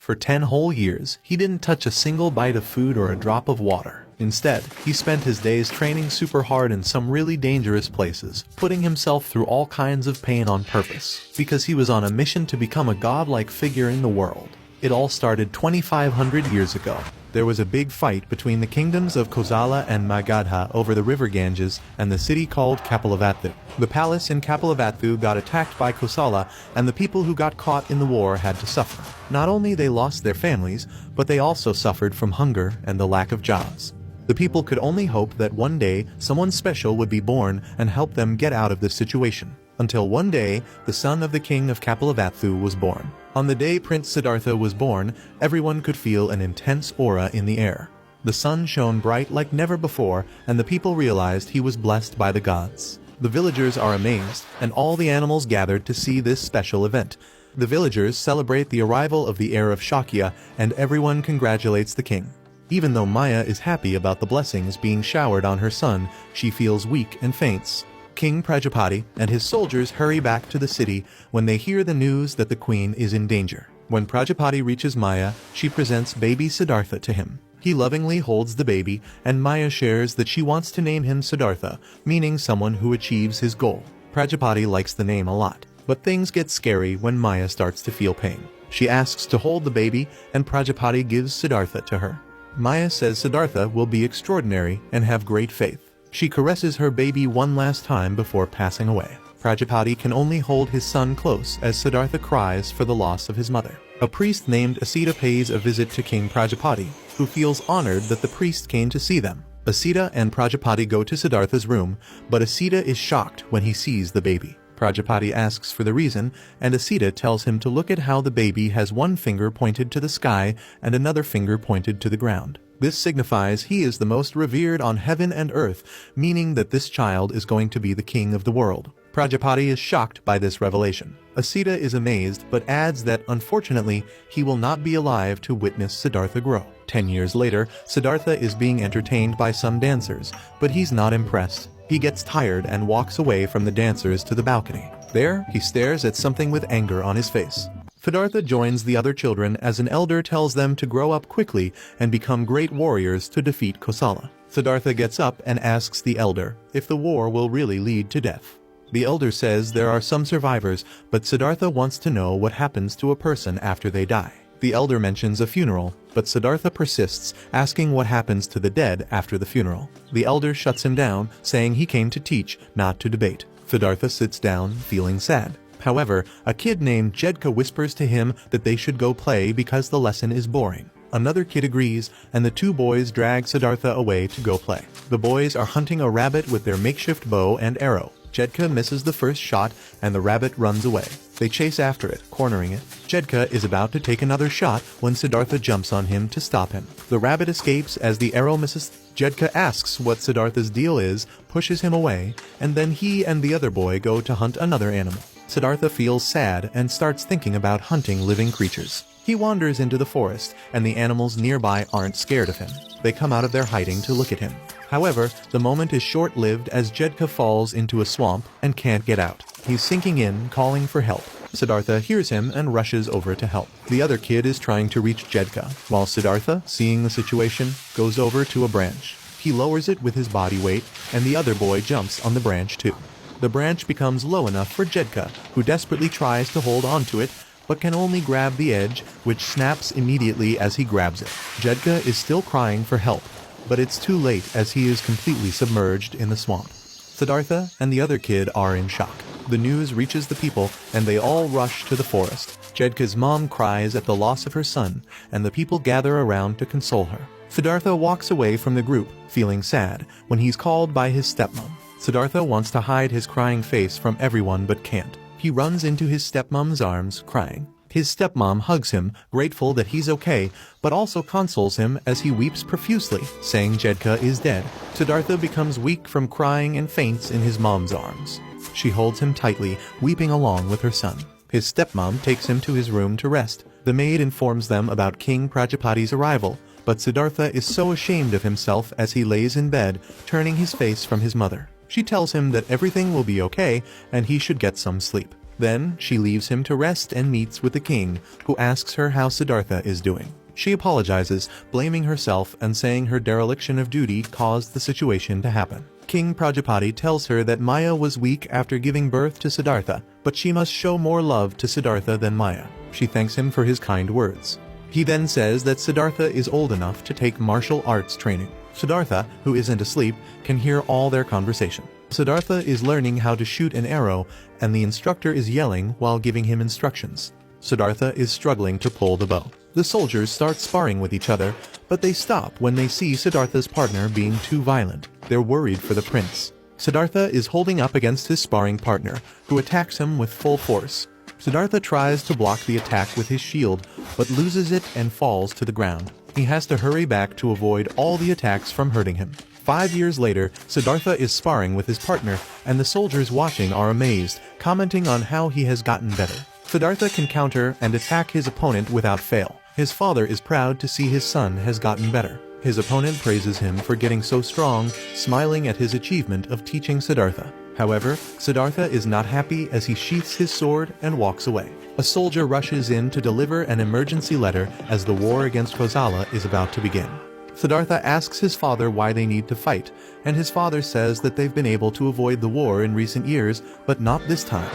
For 10 whole years, he didn't touch a single bite of food or a drop of water. Instead, he spent his days training super hard in some really dangerous places, putting himself through all kinds of pain on purpose, because he was on a mission to become a godlike figure in the world. It all started 2,500 years ago. There was a big fight between the kingdoms of Kosala and Magadha over the river Ganges and the city called Kapilavatthu. The palace in Kapilavatthu got attacked by Kosala, and the people who got caught in the war had to suffer. Not only they lost their families, but they also suffered from hunger and the lack of jobs. The people could only hope that one day someone special would be born and help them get out of this situation. Until one day, the son of the king of Kapilavatthu was born. On the day Prince Siddhartha was born, everyone could feel an intense aura in the air. The sun shone bright like never before, and the people realized he was blessed by the gods. The villagers are amazed, and all the animals gathered to see this special event. The villagers celebrate the arrival of the heir of Shakya, and everyone congratulates the king. Even though Maya is happy about the blessings being showered on her son, she feels weak and faints. King Prajapati and his soldiers hurry back to the city when they hear the news that the queen is in danger. When Prajapati reaches Maya, she presents baby Siddhartha to him. He lovingly holds the baby, and Maya shares that she wants to name him Siddhartha, meaning someone who achieves his goal. Prajapati likes the name a lot, but things get scary when Maya starts to feel pain. She asks to hold the baby, and Prajapati gives Siddhartha to her. Maya says Siddhartha will be extraordinary and have great faith. She caresses her baby one last time before passing away. Prajapati can only hold his son close as Siddhartha cries for the loss of his mother. A priest named Asita pays a visit to King Prajapati, who feels honored that the priest came to see them. Asita and Prajapati go to Siddhartha's room, but Asita is shocked when he sees the baby. Prajapati asks for the reason, and Asita tells him to look at how the baby has one finger pointed to the sky and another finger pointed to the ground. This signifies he is the most revered on heaven and earth, meaning that this child is going to be the king of the world. Prajapati is shocked by this revelation. Asita is amazed, but adds that unfortunately he will not be alive to witness Siddhartha grow. 10 years later, Siddhartha is being entertained by some dancers, but he's not impressed. He gets tired and walks away from the dancers to the balcony. There, he stares at something with anger on his face. Siddhartha joins the other children as an elder tells them to grow up quickly and become great warriors to defeat Kosala. Siddhartha gets up and asks the elder if the war will really lead to death. The elder says there are some survivors, but Siddhartha wants to know what happens to a person after they die. The elder mentions a funeral, but Siddhartha persists, asking what happens to the dead after the funeral. The elder shuts him down, saying he came to teach, not to debate. Siddhartha sits down, feeling sad. However, a kid named Jedka whispers to him that they should go play because the lesson is boring. Another kid agrees, and the two boys drag Siddhartha away to go play. The boys are hunting a rabbit with their makeshift bow and arrow. Jedka misses the first shot, and the rabbit runs away. They chase after it, cornering it. Jedka is about to take another shot when Siddhartha jumps on him to stop him. The rabbit escapes as the arrow misses. Jedka asks what Siddhartha's deal is, pushes him away, and then he and the other boy go to hunt another animal. Siddhartha feels sad and starts thinking about hunting living creatures. He wanders into the forest, and the animals nearby aren't scared of him. They come out of their hiding to look at him. However, the moment is short-lived as Jedka falls into a swamp and can't get out. He's sinking in, calling for help. Siddhartha hears him and rushes over to help. The other kid is trying to reach Jedka, while Siddhartha, seeing the situation, goes over to a branch. He lowers it with his body weight, and the other boy jumps on the branch too. The branch becomes low enough for Jedka, who desperately tries to hold onto it, but can only grab the edge, which snaps immediately as he grabs it. Jedka is still crying for help, but it's too late as he is completely submerged in the swamp. Siddhartha and the other kid are in shock. The news reaches the people, and they all rush to the forest. Jedka's mom cries at the loss of her son, and the people gather around to console her. Siddhartha walks away from the group, feeling sad, when he's called by his stepmom. Siddhartha wants to hide his crying face from everyone but can't. He runs into his stepmom's arms, crying. His stepmom hugs him, grateful that he's okay, but also consoles him as he weeps profusely, saying Jedka is dead. Siddhartha becomes weak from crying and faints in his mom's arms. She holds him tightly, weeping along with her son. His stepmom takes him to his room to rest. The maid informs them about King Prajapati's arrival, but Siddhartha is so ashamed of himself as he lays in bed, turning his face from his mother. She tells him that everything will be okay and he should get some sleep. Then, she leaves him to rest and meets with the king, who asks her how Siddhartha is doing. She apologizes, blaming herself and saying her dereliction of duty caused the situation to happen. King Prajapati tells her that Maya was weak after giving birth to Siddhartha, but she must show more love to Siddhartha than Maya. She thanks him for his kind words. He then says that Siddhartha is old enough to take martial arts training. Siddhartha, who isn't asleep, can hear all their conversation. Siddhartha is learning how to shoot an arrow, and the instructor is yelling while giving him instructions. Siddhartha is struggling to pull the bow. The soldiers start sparring with each other, but they stop when they see Siddhartha's partner being too violent. They're worried for the prince. Siddhartha is holding up against his sparring partner, who attacks him with full force. Siddhartha tries to block the attack with his shield, but loses it and falls to the ground. He has to hurry back to avoid all the attacks from hurting him. 5 years later, Siddhartha is sparring with his partner, and the soldiers watching are amazed, commenting on how he has gotten better. Siddhartha can counter and attack his opponent without fail. His father is proud to see his son has gotten better. His opponent praises him for getting so strong, smiling at his achievement of teaching Siddhartha. However, Siddhartha is not happy as he sheaths his sword and walks away. A soldier rushes in to deliver an emergency letter as the war against Kosala is about to begin. Siddhartha asks his father why they need to fight, and his father says that they've been able to avoid the war in recent years, but not this time.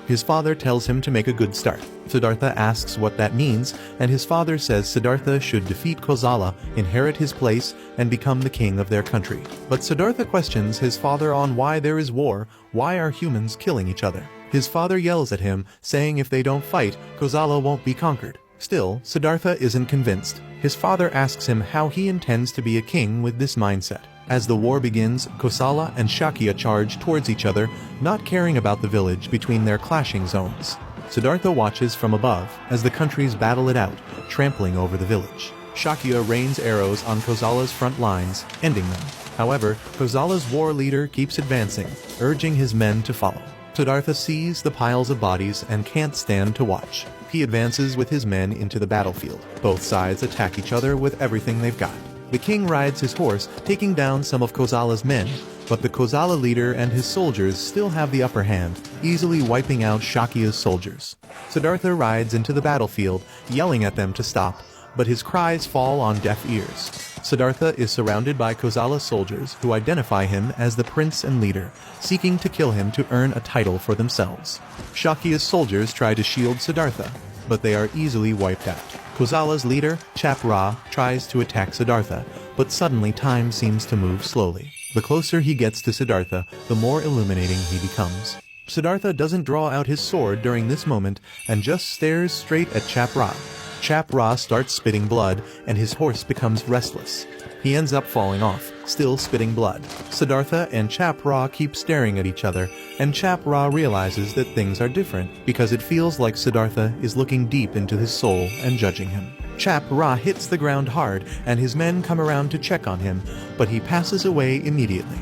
His father tells him to make a good start. Siddhartha asks what that means, and his father says Siddhartha should defeat Kosala, inherit his place, and become the king of their country. But Siddhartha questions his father on why there is war, why are humans killing each other? His father yells at him, saying if they don't fight, Kosala won't be conquered. Still, Siddhartha isn't convinced. His father asks him how he intends to be a king with this mindset. As the war begins, Kosala and Shakya charge towards each other, not caring about the village between their clashing zones. Siddhartha watches from above as the countries battle it out, trampling over the village. Shakya rains arrows on Kosala's front lines, ending them. However, Kosala's war leader keeps advancing, urging his men to follow. Siddhartha sees the piles of bodies and can't stand to watch. He advances with his men into the battlefield. Both sides attack each other with everything they've got. The king rides his horse, taking down some of Kosala's men, but the Kosala leader and his soldiers still have the upper hand, easily wiping out Shakya's soldiers. Siddhartha rides into the battlefield, yelling at them to stop, but his cries fall on deaf ears. Siddhartha is surrounded by Kosala's soldiers, who identify him as the prince and leader, seeking to kill him to earn a title for themselves. Shakya's soldiers try to shield Siddhartha, but they are easily wiped out. Kosala's leader, Chapra, tries to attack Siddhartha, but suddenly time seems to move slowly. The closer he gets to Siddhartha, the more illuminating he becomes. Siddhartha doesn't draw out his sword during this moment and just stares straight at Chapra. Chapra starts spitting blood, and his horse becomes restless. He ends up falling off, still spitting blood. Siddhartha and Chapra keep staring at each other, and Chapra realizes that things are different because it feels like Siddhartha is looking deep into his soul and judging him. Chapra hits the ground hard, and his men come around to check on him, but he passes away immediately.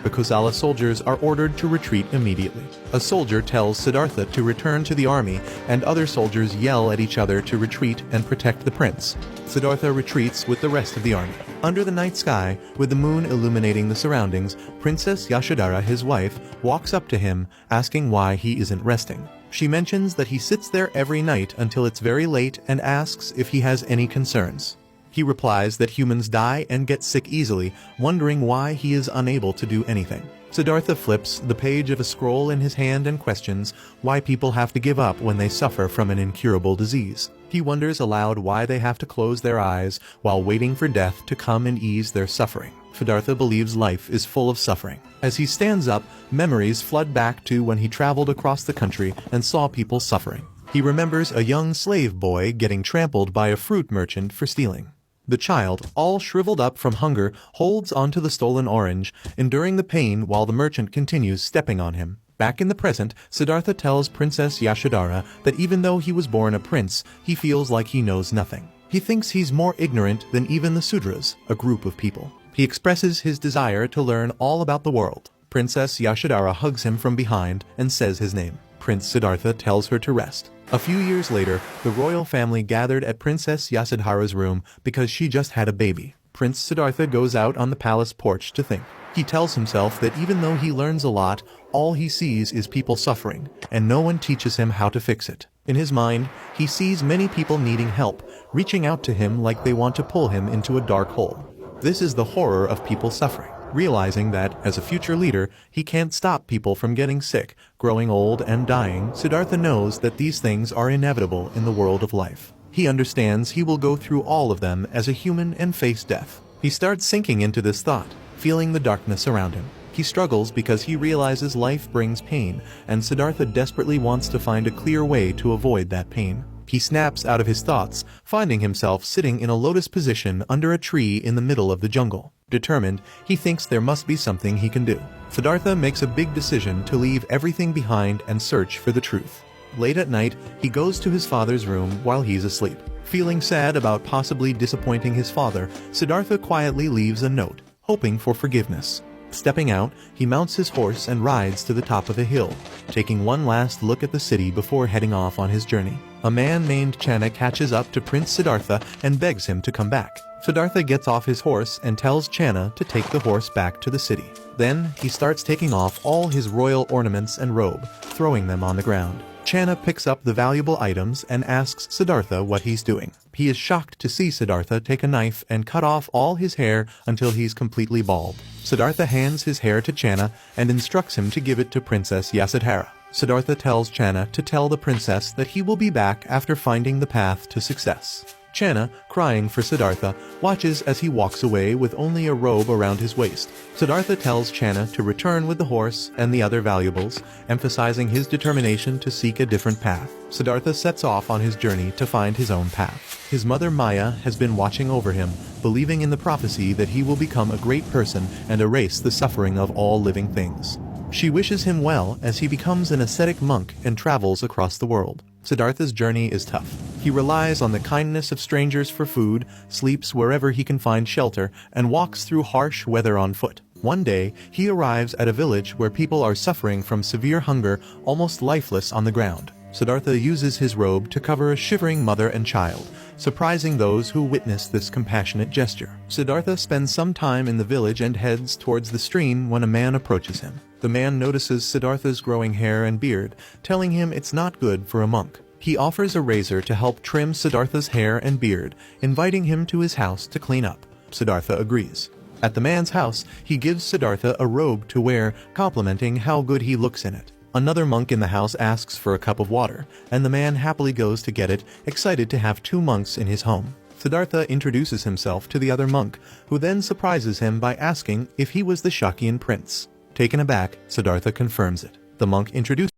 The Kosala soldiers are ordered to retreat immediately. A soldier tells Siddhartha to return to the army, and other soldiers yell at each other to retreat and protect the prince. Siddhartha retreats with the rest of the army. Under the night sky, with the moon illuminating the surroundings, Princess Yashodhara, his wife, walks up to him, asking why he isn't resting. She mentions that he sits there every night until it's very late and asks if he has any concerns. He replies that humans die and get sick easily, wondering why he is unable to do anything. Siddhartha flips the page of a scroll in his hand and questions why people have to give up when they suffer from an incurable disease. He wonders aloud why they have to close their eyes while waiting for death to come and ease their suffering. Siddhartha believes life is full of suffering. As he stands up, memories flood back to when he traveled across the country and saw people suffering. He remembers a young slave boy getting trampled by a fruit merchant for stealing. The child, all shriveled up from hunger, holds onto the stolen orange, enduring the pain while the merchant continues stepping on him. Back in the present, Siddhartha tells Princess Yashodhara that even though he was born a prince, he feels like he knows nothing. He thinks he's more ignorant than even the Sudras, a group of people. He expresses his desire to learn all about the world. Princess Yashodhara hugs him from behind and says his name. Prince Siddhartha tells her to rest. A few years later, the royal family gathered at Princess Yasodhara's room because she just had a baby. Prince Siddhartha goes out on the palace porch to think. He tells himself that even though he learns a lot, all he sees is people suffering, and no one teaches him how to fix it. In his mind, he sees many people needing help, reaching out to him like they want to pull him into a dark hole. This is the horror of people suffering. Realizing that, as a future leader, he can't stop people from getting sick, growing old, and dying, Siddhartha knows that these things are inevitable in the world of life. He understands he will go through all of them as a human and face death. He starts sinking into this thought, feeling the darkness around him. He struggles because he realizes life brings pain, and Siddhartha desperately wants to find a clear way to avoid that pain. He snaps out of his thoughts, finding himself sitting in a lotus position under a tree in the middle of the jungle. Determined, he thinks there must be something he can do. Siddhartha makes a big decision to leave everything behind and search for the truth. Late at night, he goes to his father's room while he's asleep. Feeling sad about possibly disappointing his father, Siddhartha quietly leaves a note, hoping for forgiveness. Stepping out, he mounts his horse and rides to the top of a hill, taking one last look at the city before heading off on his journey. A man named Channa catches up to Prince Siddhartha and begs him to come back. Siddhartha gets off his horse and tells Channa to take the horse back to the city. Then, he starts taking off all his royal ornaments and robe, throwing them on the ground. Channa picks up the valuable items and asks Siddhartha what he's doing. He is shocked to see Siddhartha take a knife and cut off all his hair until he's completely bald. Siddhartha hands his hair to Channa and instructs him to give it to Princess Yasodhara. Siddhartha tells Channa to tell the princess that he will be back after finding the path to success. Channa, crying for Siddhartha, watches as he walks away with only a robe around his waist. Siddhartha tells Channa to return with the horse and the other valuables, emphasizing his determination to seek a different path. Siddhartha sets off on his journey to find his own path. His mother Maya has been watching over him, believing in the prophecy that he will become a great person and erase the suffering of all living things. She wishes him well as he becomes an ascetic monk and travels across the world. Siddhartha's journey is tough. He relies on the kindness of strangers for food, sleeps wherever he can find shelter, and walks through harsh weather on foot. One day, he arrives at a village where people are suffering from severe hunger, almost lifeless on the ground. Siddhartha uses his robe to cover a shivering mother and child, surprising those who witness this compassionate gesture. Siddhartha spends some time in the village and heads towards the stream when a man approaches him. The man notices Siddhartha's growing hair and beard, telling him it's not good for a monk. He offers a razor to help trim Siddhartha's hair and beard, inviting him to his house to clean up. Siddhartha agrees. At the man's house, he gives Siddhartha a robe to wear, complimenting how good he looks in it. Another monk in the house asks for a cup of water, and the man happily goes to get it, excited to have two monks in his home. Siddhartha introduces himself to the other monk, who then surprises him by asking if he was the Shakyan prince. Taken aback, Siddhartha confirms it. The monk introduces